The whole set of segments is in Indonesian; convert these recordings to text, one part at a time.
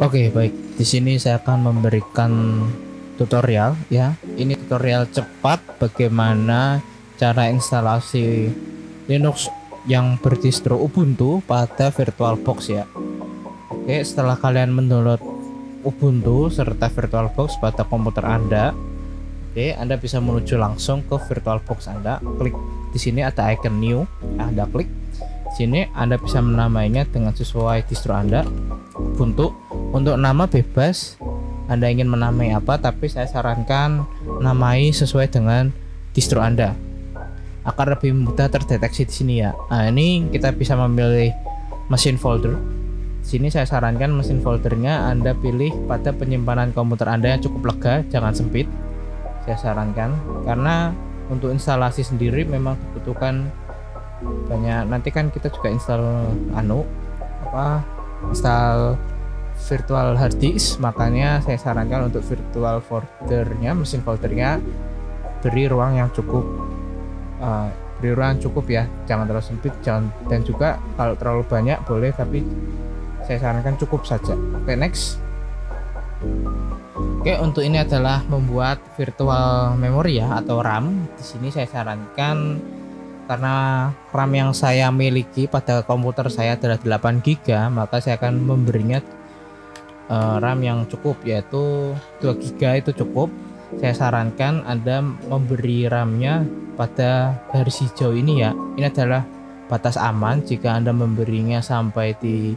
Oke, baik. Di sini saya akan memberikan tutorial ya. Ini tutorial cepat bagaimana cara instalasi Linux yang berdistro Ubuntu pada VirtualBox ya. Oke, setelah kalian mendownload Ubuntu serta VirtualBox pada komputer Anda, oke, Anda bisa menuju langsung ke VirtualBox Anda. Klik di sini ada icon new, Anda klik. Sini Anda bisa menamainya dengan sesuai distro Anda. Ubuntu. Untuk nama bebas, Anda ingin menamai apa, tapi saya sarankan namai sesuai dengan distro Anda agar lebih mudah terdeteksi di sini ya. Nah, ini kita bisa memilih mesin folder. Sini saya sarankan mesin foldernya Anda pilih pada penyimpanan komputer Anda yang cukup lega, jangan sempit. Saya sarankan karena untuk instalasi sendiri memang dibutuhkan banyak. Nanti kan kita juga install install virtual hard disk, makanya saya sarankan untuk virtual foldernya, mesin foldernya beri ruang yang cukup, ya, jangan terlalu sempit, dan juga kalau terlalu banyak boleh, tapi saya sarankan cukup saja. Oke, next. Oke, untuk ini adalah membuat virtual memory ya, atau RAM. Di sini saya sarankan karena RAM yang saya miliki pada komputer saya adalah 8 GB, maka saya akan memberinya RAM yang cukup, yaitu 2 GB itu cukup. Saya sarankan Anda memberi RAM-nya pada garis hijau ini ya. Ini adalah batas aman. Jika Anda memberinya sampai di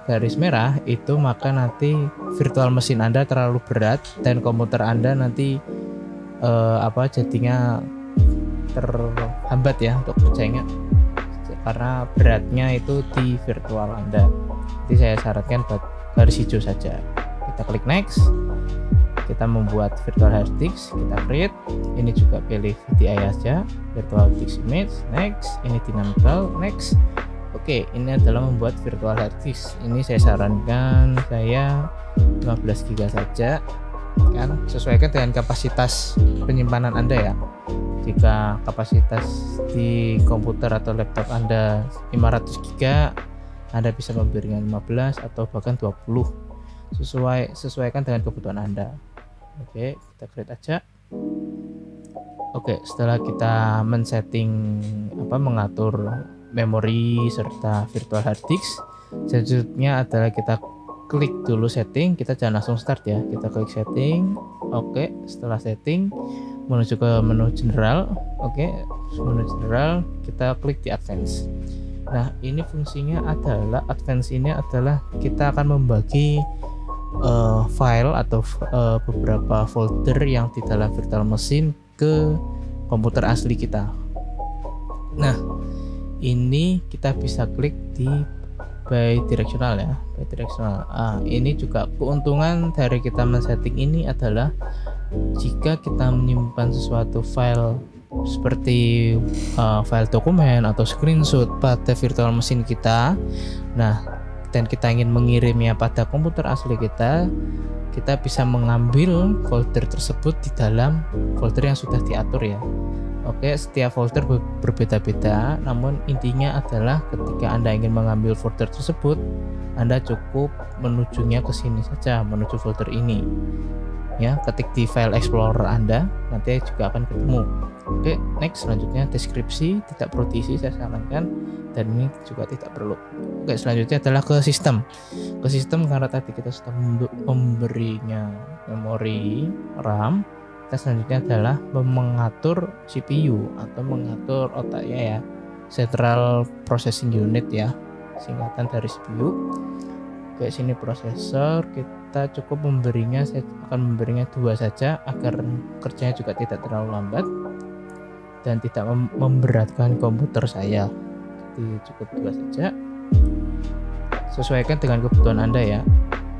garis merah itu, maka nanti virtual mesin Anda terlalu berat dan komputer Anda nanti jadinya terhambat ya untuk kerjanya, karena beratnya itu di virtual Anda. Jadi saya sarankan garis hijau saja. Kita klik next. Kita membuat virtual hard disk, kita create. Ini juga pilih VDI aja, virtual disk image, next. Ini dynamical, next. Oke, ini adalah membuat virtual hard disk. Ini saya sarankan saya 15 GB saja, kan sesuaikan dengan kapasitas penyimpanan Anda ya. Jika kapasitas di komputer atau laptop Anda 500 GB, Anda bisa memberinya 15 atau bahkan 20, sesuaikan dengan kebutuhan Anda. Oke, kita create aja. Oke, setelah kita mengatur memori serta virtual hard disk, selanjutnya adalah kita klik dulu setting. Kita jangan langsung start ya, kita klik setting. Oke, setelah setting menuju ke menu general. Oke, menu general kita klik di advance. Nah, ini fungsinya adalah advance ini adalah kita akan membagi file atau beberapa folder yang di dalam virtual machine ke komputer asli kita. Nah, ini kita bisa klik di bidirectional ya, bidirectional. Ini juga keuntungan dari kita men-setting ini adalah jika kita menyimpan sesuatu file seperti file dokumen atau screenshot pada virtual machine kita, nah, dan kita ingin mengirimnya pada komputer asli kita bisa mengambil folder tersebut di dalam folder yang sudah diatur ya. Oke, setiap folder berbeda-beda, namun intinya adalah ketika Anda ingin mengambil folder tersebut, Anda cukup menujunya ke sini saja, menuju folder ini. Ya, ketik di file explorer Anda, nanti juga akan ketemu. Oke, next. Selanjutnya deskripsi tidak perlu diisi, saya sarankan, dan ini juga tidak perlu. Oke, selanjutnya adalah ke sistem. Ke sistem karena tadi kita sudah memberinya memori RAM. Kita selanjutnya adalah mengatur CPU atau mengatur otaknya ya, Central Processing Unit ya, singkatan dari CPU. Oke, sini prosesor, kita cukup memberinya, saya akan memberinya 2 saja agar kerjanya juga tidak terlalu lambat dan tidak memberatkan komputer saya. Jadi cukup 2 saja, sesuaikan dengan kebutuhan Anda ya.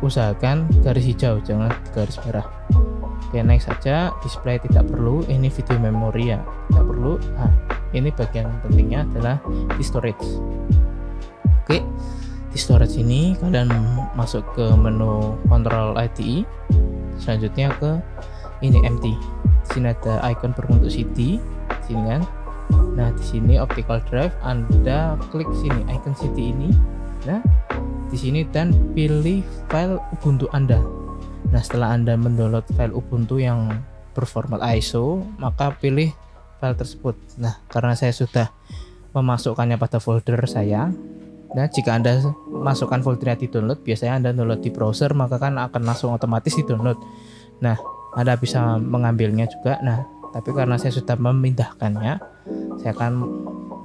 Usahakan garis hijau, jangan garis merah. Oke, next saja. Display tidak perlu, ini video memory ya, tidak perlu. Nah, ini bagian pentingnya adalah di storage. Oke, di storage ini kalian masuk ke menu control IDE, selanjutnya ke ini empty. Di sini ada icon berbentuk CD, sini kan. Nah, di sini optical drive, Anda klik sini icon CD ini. Nah, di sini dan pilih file Ubuntu Anda. Nah, setelah Anda mendownload file Ubuntu yang berformat ISO, maka pilih file tersebut. Nah, karena saya sudah memasukkannya pada folder saya. Nah, jika Anda masukkan foldernya di download, biasanya Anda download di browser, maka kan akan langsung otomatis di download. Nah, Anda bisa mengambilnya juga. Nah, tapi karena saya sudah memindahkannya, saya akan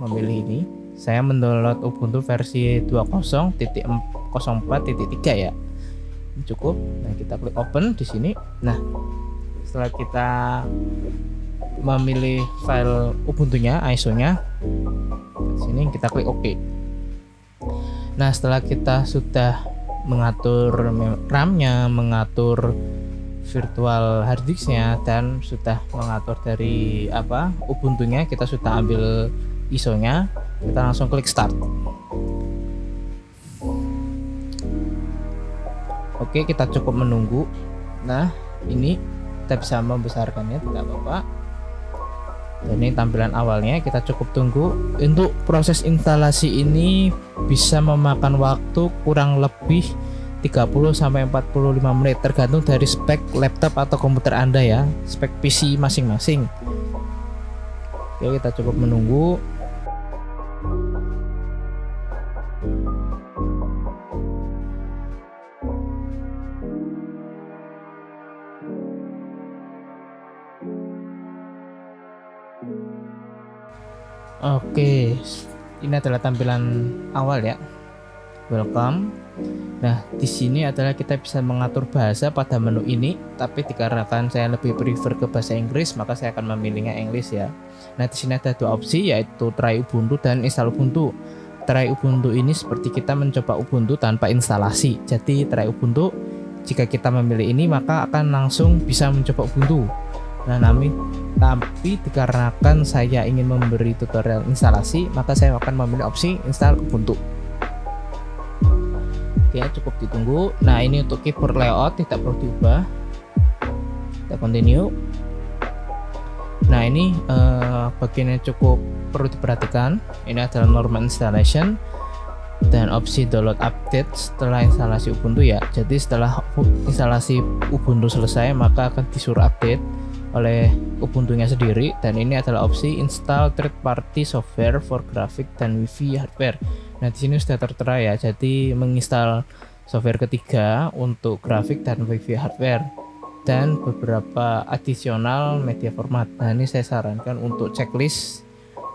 memilih ini. Saya mendownload Ubuntu versi 20.04.3 ya. Ini cukup. Nah, kita klik open di sini. Nah, setelah kita memilih file Ubuntu-nya, ISO-nya, sini kita klik OK. Nah, setelah kita sudah mengatur RAM-nya, mengatur virtual hard disk-nya, dan sudah mengatur dari Ubuntu-nya, kita sudah ambil ISO-nya, kita langsung klik start. Oke, kita cukup menunggu. Nah, ini kita bisa membesarkannya, tidak apa-apa. Dan ini tampilan awalnya, kita cukup tunggu. Untuk proses instalasi ini bisa memakan waktu kurang lebih 30-45 menit, tergantung dari spek laptop atau komputer Anda ya, spek PC masing-masing. Oke, kita cukup menunggu. Oke, ini adalah tampilan awal ya. Welcome. Nah, di sini adalah kita bisa mengatur bahasa pada menu ini, tapi dikarenakan saya lebih prefer ke bahasa Inggris, maka saya akan memilihnya English ya. Nah, di sini ada dua opsi, yaitu try Ubuntu dan install Ubuntu. Try Ubuntu ini seperti kita mencoba Ubuntu tanpa instalasi. Jadi try Ubuntu, jika kita memilih ini maka akan langsung bisa mencoba Ubuntu. Nah, tapi dikarenakan saya ingin memberi tutorial instalasi, maka saya akan memilih opsi install Ubuntu. Oke, cukup ditunggu. Nah, ini untuk keyboard layout tidak perlu diubah. Kita continue. Nah, ini bagian yang cukup perlu diperhatikan. Ini adalah normal installation dan opsi download update setelah instalasi Ubuntu ya. Jadi setelah instalasi Ubuntu selesai, maka akan disuruh update oleh Ubuntu-nya sendiri, dan ini adalah opsi install third party software for graphic dan Wi-Fi hardware. Nah, di sini sudah tertera ya, jadi menginstal software ketiga untuk grafik dan Wi-Fi hardware dan beberapa adisional media format. Nah, ini saya sarankan untuk checklist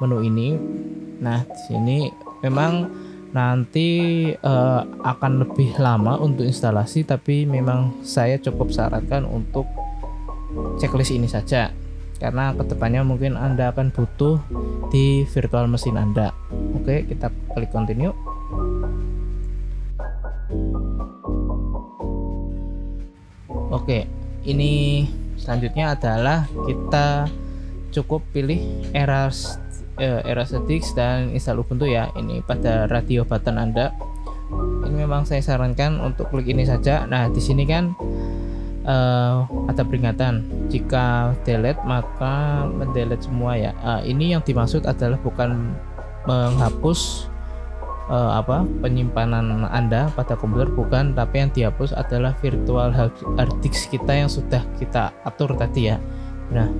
menu ini. Nah, di sini memang nanti akan lebih lama untuk instalasi, tapi memang saya cukup sarankan untuk checklist ini saja, karena kedepannya mungkin Anda akan butuh di virtual mesin Anda. Oke, kita klik continue. Oke, ini selanjutnya adalah kita cukup pilih Erase dan install Ubuntu ya. Ini pada radio button Anda. Ini memang saya sarankan untuk klik ini saja. Nah, di sini kan ada peringatan jika delete maka mendelete semua ya. Ini yang dimaksud adalah bukan menghapus penyimpanan Anda pada komputer, bukan, tapi yang dihapus adalah virtual hard disk kita yang sudah kita atur tadi ya. Nah,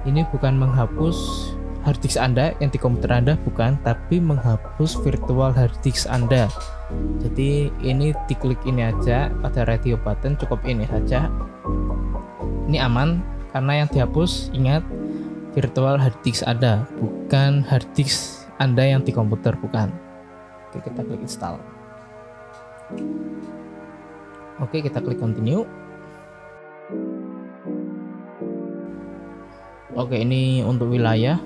ini bukan menghapus hard disk Anda yang di komputer Anda, bukan, tapi menghapus virtual hard disk Anda. Jadi ini diklik ini aja pada radio button, cukup ini saja. Ini aman karena yang dihapus, ingat, virtual hard disk Anda, bukan hard disk Anda yang di komputer, bukan. Oke, kita klik install. Oke, kita klik continue. Oke, ini untuk wilayah,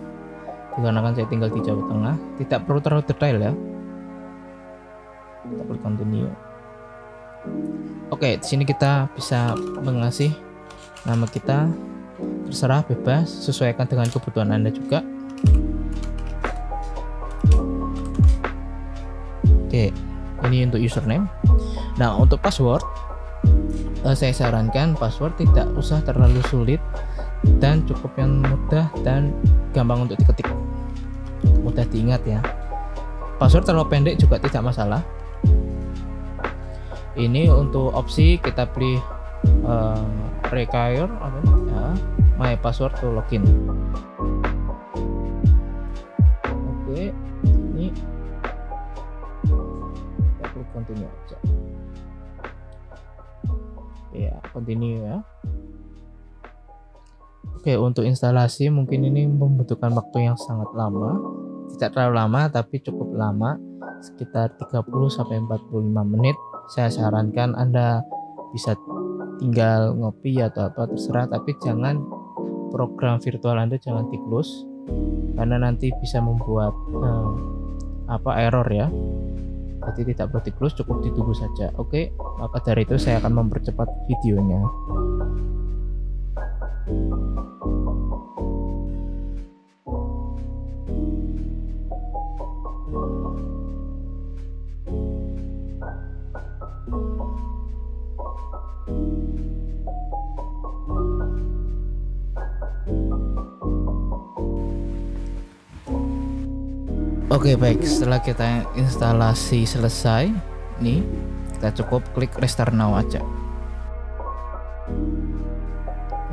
dikarenakan saya tinggal di Jawa Tengah, tidak perlu terlalu detail ya. Kita klik continue. Oke, di sini kita bisa mengasih nama kita, terserah, bebas, sesuaikan dengan kebutuhan Anda juga. Oke, ini untuk username. Nah, untuk password, saya sarankan password tidak usah terlalu sulit dan cukup yang mudah dan gampang untuk diketik, mudah diingat ya. Password terlalu pendek juga tidak masalah. Ini untuk opsi kita pilih require apa ya, my password to login. Oke, ini kita klik continue aja. Ya, continue ya. Oke, untuk instalasi mungkin ini membutuhkan waktu yang sangat lama. Tidak terlalu lama tapi cukup lama, sekitar 30-45 menit. Saya sarankan Anda bisa tinggal ngopi atau apa terserah, tapi jangan program virtual Anda jangan di close karena nanti bisa membuat error ya. Jadi tidak perlu di close, cukup ditunggu saja. Oke, maka dari itu saya akan mempercepat videonya. Oke, baik, setelah kita instalasi selesai, nih kita cukup klik restart now aja.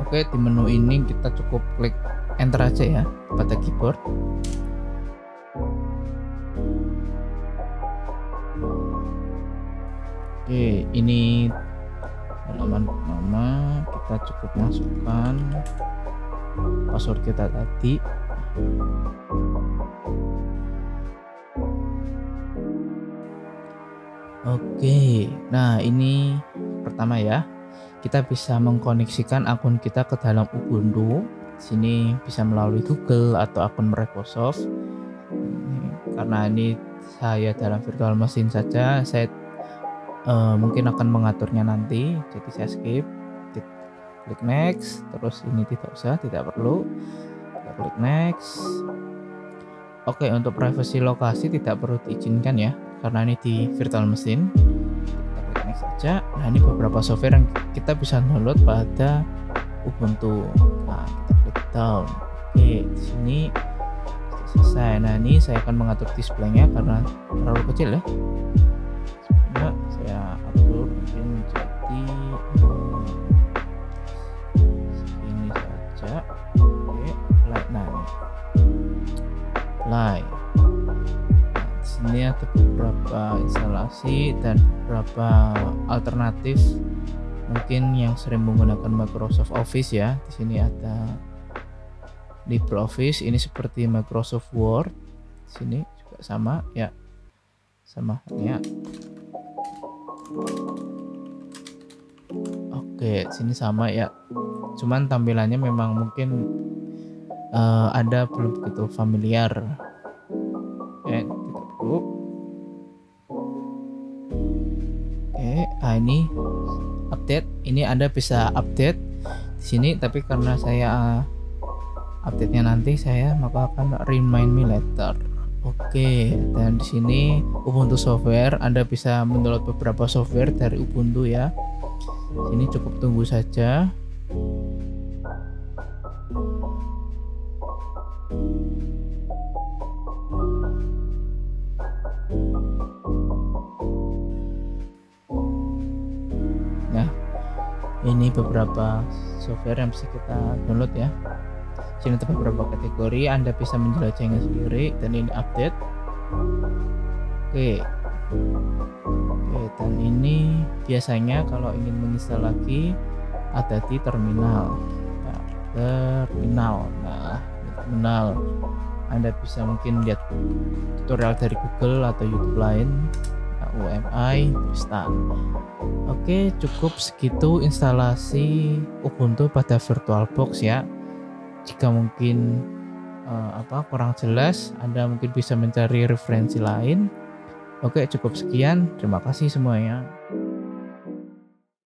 Oke, di menu ini kita cukup klik enter aja ya pada keyboard. Oke, ini halaman pertama, kita cukup masukkan password kita tadi. Oke, nah ini pertama ya, kita bisa mengkoneksikan akun kita ke dalam Ubuntu. Sini bisa melalui Google atau akun Microsoft. Karena ini saya dalam virtual machine saja, saya mungkin akan mengaturnya nanti, jadi saya skip. Klik next, terus ini tidak usah, tidak perlu. Kita klik next. Oke, untuk privasi lokasi tidak perlu diizinkan ya, karena ini di virtual machine. Kita klik next saja. Nah, ini beberapa software yang kita bisa download pada Ubuntu. Nah, kita klik down. Oke, di sini selesai. Nah, ini saya akan mengatur displaynya karena terlalu kecil ya. Sebenarnya saya atur mungkin jadi segini saja. Oke, play. Nah, ini play. Ini ada beberapa instalasi dan beberapa alternatif mungkin yang sering menggunakan Microsoft Office ya. Di sini ada LibreOffice, ini seperti Microsoft Word. Di sini juga sama ya, sama ya. Oke, sini sama ya. Cuman tampilannya memang mungkin Anda belum begitu familiar. Oke, ini update. Ini Anda bisa update di sini, tapi karena saya update-nya nanti maka akan remind me later. Oke, dan di sini Ubuntu software, Anda bisa mendownload beberapa software dari Ubuntu ya. Sini cukup tunggu saja. Ini beberapa software yang bisa kita download ya. Sini ada beberapa kategori, Anda bisa menjelajahinya sendiri, dan ini update. Oke, dan ini biasanya kalau ingin menginstal lagi ada di terminal. Nah, terminal. Anda bisa mungkin lihat tutorial dari Google atau YouTube lain. UMI Tristan. Oke, cukup segitu instalasi Ubuntu pada VirtualBox ya. Jika mungkin kurang jelas, Anda mungkin bisa mencari referensi lain. Oke, cukup sekian. Terima kasih semuanya.